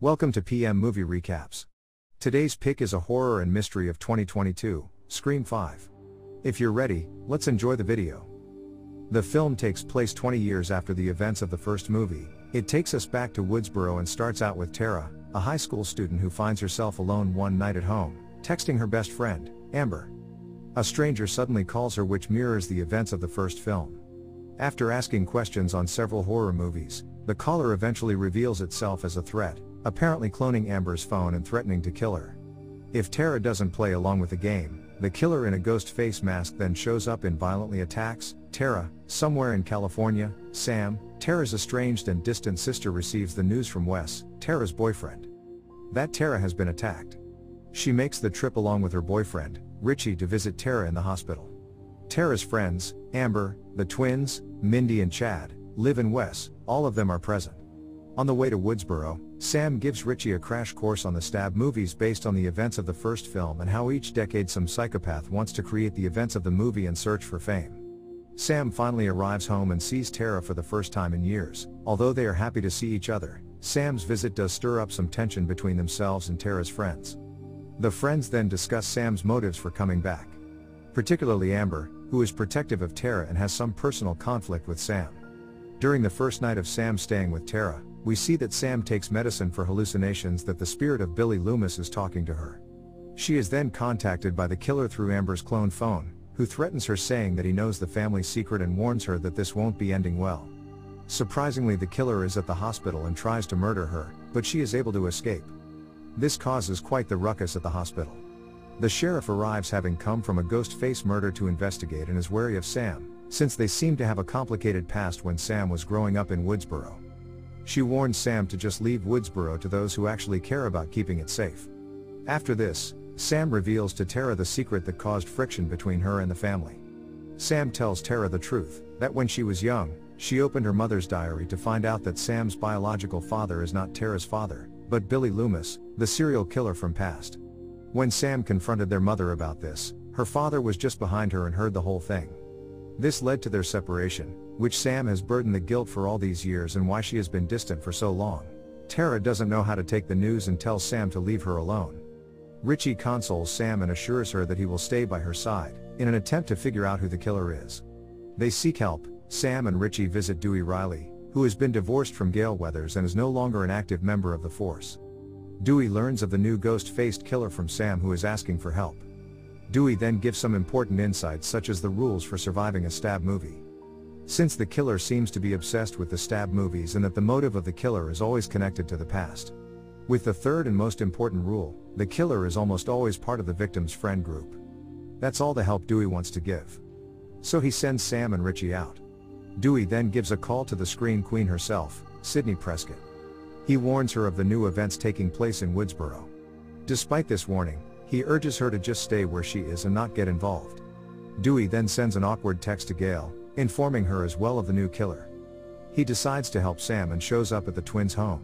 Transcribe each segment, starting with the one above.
Welcome to PM Movie Recaps. Today's pick is a horror and mystery of 2022, Scream 5. If you're ready, let's enjoy the video. The film takes place 20 years after the events of the first movie. It takes us back to Woodsboro and starts out with Tara, a high school student who finds herself alone one night at home, texting her best friend, Amber. A stranger suddenly calls her, which mirrors the events of the first film. After asking questions on several horror movies, the caller eventually reveals itself as a threat, apparently cloning Amber's phone and threatening to kill her. If Tara doesn't play along with the game, the killer in a Ghostface mask then shows up and violently attacks Tara. Somewhere in California, Sam, Tara's estranged and distant sister, receives the news from Wes, Tara's boyfriend, that Tara has been attacked. She makes the trip along with her boyfriend, Richie, to visit Tara in the hospital. Tara's friends, Amber, the twins, Mindy and Chad, Liv and Wes, all of them are present. On the way to Woodsboro, Sam gives Richie a crash course on the stab movies based on the events of the first film and how each decade some psychopath wants to create the events of the movie and search for fame. Sam finally arrives home and sees Tara for the first time in years. Although they are happy to see each other, Sam's visit does stir up some tension between themselves and Tara's friends. The friends then discuss Sam's motives for coming back, particularly Amber, who is protective of Tara and has some personal conflict with Sam. During the first night of Sam staying with Tara, we see that Sam takes medicine for hallucinations that the spirit of Billy Loomis is talking to her. She is then contacted by the killer through Amber's clone phone, who threatens her, saying that he knows the family secret and warns her that this won't be ending well. Surprisingly, the killer is at the hospital and tries to murder her, but she is able to escape. This causes quite the ruckus at the hospital. The sheriff arrives, having come from a Ghostface murder to investigate, and is wary of Sam, since they seem to have a complicated past when Sam was growing up in Woodsboro. She warns Sam to just leave Woodsboro to those who actually care about keeping it safe. After this, Sam reveals to Tara the secret that caused friction between her and the family. Sam tells Tara the truth, that when she was young, she opened her mother's diary to find out that Sam's biological father is not Tara's father, but Billy Loomis, the serial killer from past. When Sam confronted their mother about this, her father was just behind her and heard the whole thing. This led to their separation, which Sam has burdened the guilt for all these years and why she has been distant for so long. Tara doesn't know how to take the news and tells Sam to leave her alone. Richie consoles Sam and assures her that he will stay by her side, in an attempt to figure out who the killer is. They seek help. Sam and Richie visit Dewey Riley, who has been divorced from Gail Weathers and is no longer an active member of the force. Dewey learns of the new ghost-faced killer from Sam, who is asking for help. Dewey then gives some important insights, such as the rules for surviving a stab movie. Since the killer seems to be obsessed with the stab movies and that the motive of the killer is always connected to the past. With the third and most important rule, the killer is almost always part of the victim's friend group. That's all the help Dewey wants to give. So he sends Sam and Richie out. Dewey then gives a call to the Scream Queen herself, Sidney Prescott. He warns her of the new events taking place in Woodsboro. Despite this warning, he urges her to just stay where she is and not get involved. Dewey then sends an awkward text to Gail, informing her as well of the new killer. He decides to help Sam and shows up at the twins' home.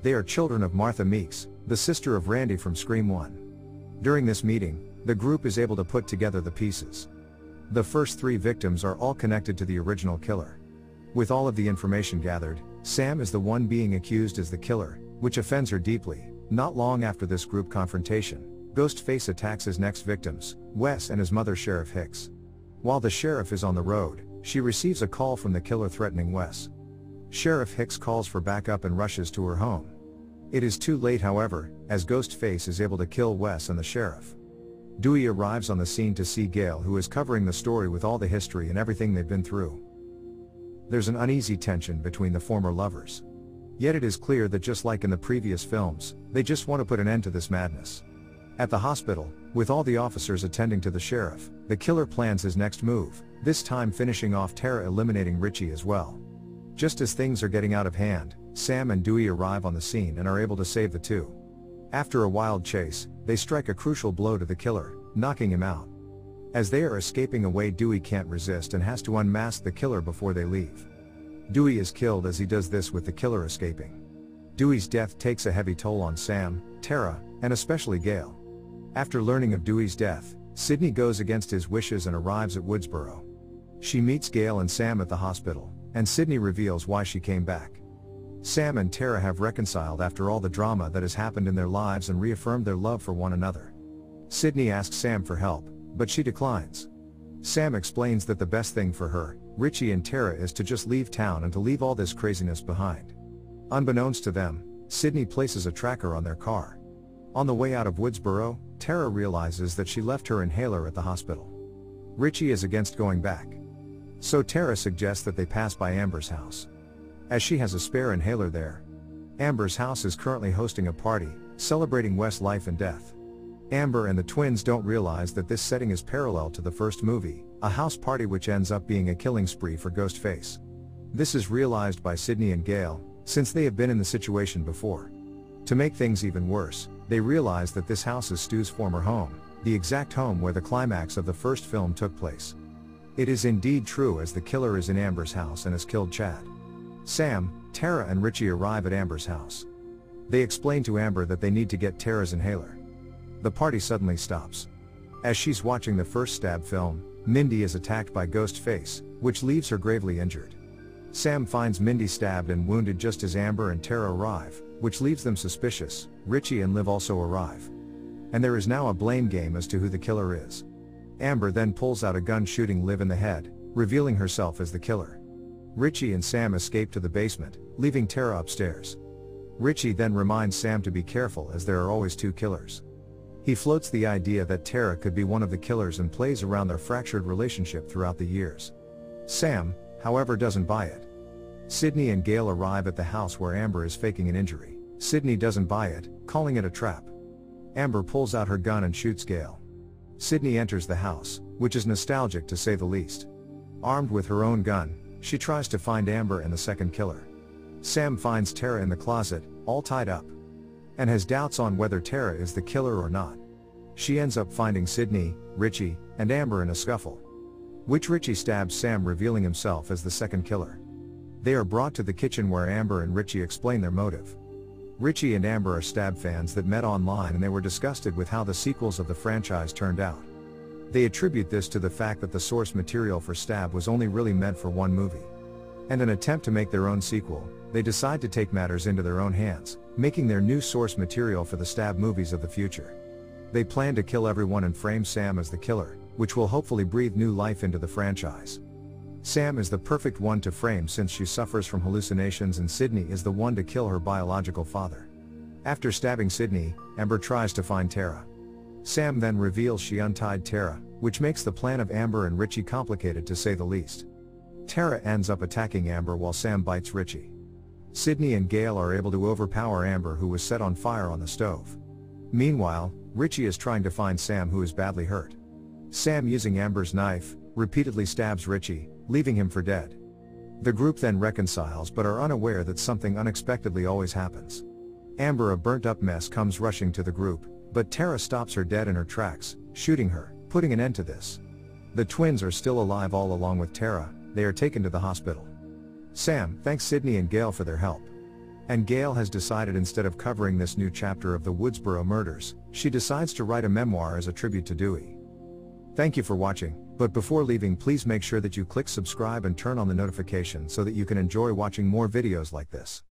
They are children of Martha Meeks, the sister of Randy from Scream 1. During this meeting, the group is able to put together the pieces. The first three victims are all connected to the original killer. With all of the information gathered, Sam is the one being accused as the killer, which offends her deeply. Not long after this group confrontation, Ghostface attacks his next victims, Wes and his mother, Sheriff Hicks. While the sheriff is on the road, she receives a call from the killer threatening Wes. Sheriff Hicks calls for backup and rushes to her home. It is too late, however, as Ghostface is able to kill Wes and the sheriff. Dewey arrives on the scene to see Gail, who is covering the story with all the history and everything they've been through. There's an uneasy tension between the former lovers. Yet it is clear that, just like in the previous films, they just want to put an end to this madness. At the hospital, with all the officers attending to the sheriff, the killer plans his next move, this time finishing off Tara, eliminating Richie as well. Just as things are getting out of hand, Sam and Dewey arrive on the scene and are able to save the two. After a wild chase, they strike a crucial blow to the killer, knocking him out. As they are escaping away, Dewey can't resist and has to unmask the killer before they leave. Dewey is killed as he does this, with the killer escaping. Dewey's death takes a heavy toll on Sam, Tara, and especially Gail. After learning of Dewey's death, Sidney goes against his wishes and arrives at Woodsboro. She meets Gail and Sam at the hospital, and Sidney reveals why she came back. Sam and Tara have reconciled after all the drama that has happened in their lives and reaffirmed their love for one another. Sydney asks Sam for help, but she declines. Sam explains that the best thing for her, Richie and Tara is to just leave town and to leave all this craziness behind. Unbeknownst to them, Sydney places a tracker on their car. On the way out of Woodsboro, Tara realizes that she left her inhaler at the hospital. Richie is against going back. So Tara suggests that they pass by Amber's house, as she has a spare inhaler there. Amber's house is currently hosting a party, celebrating Wes' life and death. Amber and the twins don't realize that this setting is parallel to the first movie, a house party which ends up being a killing spree for Ghostface. This is realized by Sydney and Gail, since they have been in the situation before. To make things even worse, they realize that this house is Stu's former home, the exact home where the climax of the first film took place. It is indeed true, as the killer is in Amber's house and has killed Chad. Sam, Tara and Richie arrive at Amber's house. They explain to Amber that they need to get Tara's inhaler. The party suddenly stops. As she's watching the first stab film, Mindy is attacked by Ghostface, which leaves her gravely injured. Sam finds Mindy stabbed and wounded just as Amber and Tara arrive, which leaves them suspicious. Richie and Liv also arrive. And there is now a blame game as to who the killer is. Amber then pulls out a gun, shooting Liv in the head, revealing herself as the killer. Richie and Sam escape to the basement, leaving Tara upstairs. Richie then reminds Sam to be careful, as there are always two killers. He floats the idea that Tara could be one of the killers and plays around their fractured relationship throughout the years. Sam, however, doesn't buy it. Sydney and Gail arrive at the house where Amber is faking an injury. Sydney doesn't buy it, calling it a trap. Amber pulls out her gun and shoots Gail. Sydney enters the house, which is nostalgic to say the least. Armed with her own gun, she tries to find Amber and the second killer. Sam finds Tara in the closet, all tied up, and has doubts on whether Tara is the killer or not. She ends up finding Sydney, Richie, and Amber in a scuffle, which Richie stabs Sam, revealing himself as the second killer. They are brought to the kitchen where Amber and Richie explain their motive. Richie and Amber are Stab fans that met online, and they were disgusted with how the sequels of the franchise turned out. They attribute this to the fact that the source material for Stab was only really meant for one movie. In an attempt to make their own sequel, they decide to take matters into their own hands, making their new source material for the Stab movies of the future. They plan to kill everyone and frame Sam as the killer, which will hopefully breathe new life into the franchise. Sam is the perfect one to frame since she suffers from hallucinations, and Sydney is the one to kill her biological father. After stabbing Sydney, Amber tries to find Tara. Sam then reveals she untied Tara, which makes the plan of Amber and Richie complicated to say the least. Tara ends up attacking Amber while Sam bites Richie. Sydney and Gail are able to overpower Amber, who was set on fire on the stove. Meanwhile, Richie is trying to find Sam, who is badly hurt. Sam, using Amber's knife, repeatedly stabs Richie, leaving him for dead. The group then reconciles but are unaware that something unexpectedly always happens. Amber, a burnt-up mess, comes rushing to the group, but Tara stops her dead in her tracks, shooting her, putting an end to this. The twins are still alive all along with Tara. They are taken to the hospital. Sam thanks Sydney and Gail for their help. And Gail has decided, instead of covering this new chapter of the Woodsboro murders, she decides to write a memoir as a tribute to Dewey. Thank you for watching, but before leaving, please make sure that you click subscribe and turn on the notification so that you can enjoy watching more videos like this.